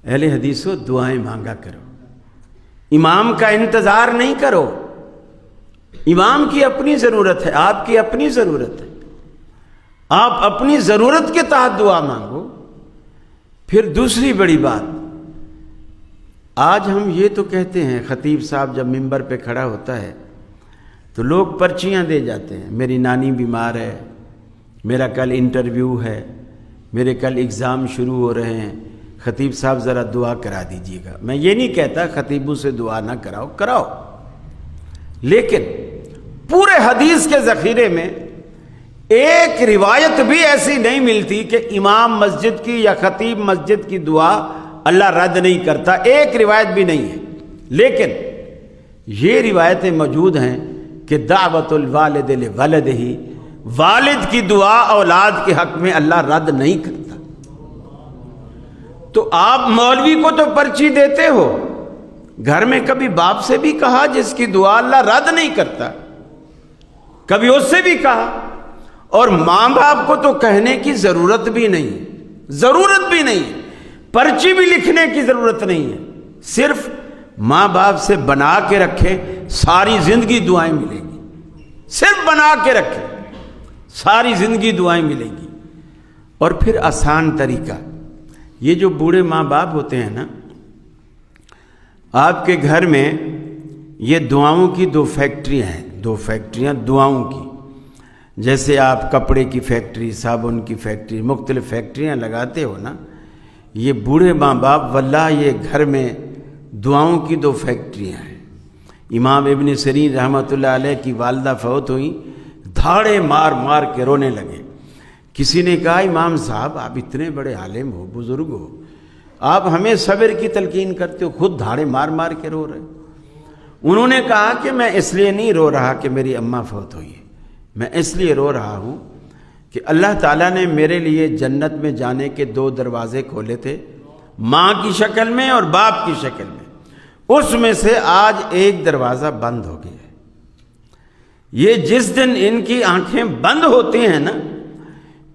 اہل حدیثوں دعائیں مانگا کرو، امام کا انتظار نہیں کرو۔ امام کی اپنی ضرورت ہے، آپ کی اپنی ضرورت ہے، آپ اپنی ضرورت کے تحت دعا مانگو۔ پھر دوسری بڑی بات، آج ہم یہ تو کہتے ہیں، خطیب صاحب جب ممبر پہ کھڑا ہوتا ہے تو لوگ پرچیاں دے جاتے ہیں، میری نانی بیمار ہے، میرا کل انٹرویو ہے، میرے کل اگزام شروع ہو رہے ہیں، خطیب صاحب ذرا دعا کرا دیجیے گا۔ میں یہ نہیں کہتا خطیبوں سے دعا نہ کراؤ، کراؤ، لیکن پورے حدیث کے ذخیرے میں ایک روایت بھی ایسی نہیں ملتی کہ امام مسجد کی یا خطیب مسجد کی دعا اللہ رد نہیں کرتا، ایک روایت بھی نہیں ہے۔ لیکن یہ روایتیں موجود ہیں کہ دعوت الوالد لولدہ، والد کی دعا اولاد کے حق میں اللہ رد نہیں کرتا۔ تو آپ مولوی کو تو پرچی دیتے ہو، گھر میں کبھی باپ سے بھی کہا جس کی دعا اللہ رد نہیں کرتا؟ کبھی اس سے بھی کہا؟ اور ماں باپ کو تو کہنے کی ضرورت بھی نہیں، پرچی بھی لکھنے کی ضرورت نہیں ہے، صرف ماں باپ سے بنا کے رکھے، ساری زندگی دعائیں ملیں گی، صرف بنا کے رکھے، ساری زندگی دعائیں ملیں گی۔ اور پھر آسان طریقہ، یہ جو بوڑھے ماں باپ ہوتے ہیں نا، آپ کے گھر میں یہ دعاؤں کی دو فیکٹریاں دعاؤں کی، جیسے آپ کپڑے کی فیکٹری، صابن کی فیکٹری، مختلف فیکٹریاں لگاتے ہو نا، یہ بوڑھے ماں باپ واللہ یہ گھر میں دعاؤں کی دو فیکٹریاں ہیں۔ امام ابن سیرین رحمۃ اللہ علیہ کی والدہ فوت ہوئی، دھاڑے مار مار کے رونے لگے۔ کسی نے کہا امام صاحب آپ اتنے بڑے عالم ہو، بزرگ ہو، آپ ہمیں صبر کی تلقین کرتے ہو، خود دھاڑے مار مار کے رو رہے ہو۔ انہوں نے کہا کہ میں اس لیے نہیں رو رہا کہ میری اماں فوت ہوئی ہے، میں اس لیے رو رہا ہوں کہ اللہ تعالیٰ نے میرے لیے جنت میں جانے کے دو دروازے کھولے تھے، ماں کی شکل میں اور باپ کی شکل میں، اس میں سے آج ایک دروازہ بند ہو گیا ہے۔ یہ جس دن ان کی آنکھیں بند ہوتی ہیں نا،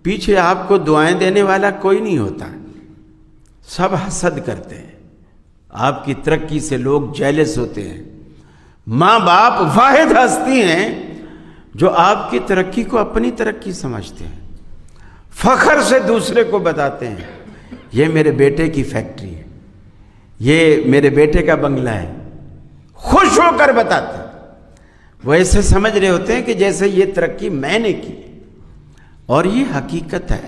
پیچھے آپ کو دعائیں دینے والا کوئی نہیں ہوتا، سب حسد کرتے ہیں، آپ کی ترقی سے لوگ جیلس ہوتے ہیں۔ ماں باپ واحد ہستی ہیں جو آپ کی ترقی کو اپنی ترقی سمجھتے ہیں، فخر سے دوسرے کو بتاتے ہیں یہ میرے بیٹے کی فیکٹری ہے، یہ میرے بیٹے کا بنگلہ ہے، خوش ہو کر بتاتے ہیں۔ وہ ایسے سمجھ رہے ہوتے ہیں کہ جیسے یہ ترقی میں نے کی، اور یہ حقیقت ہے۔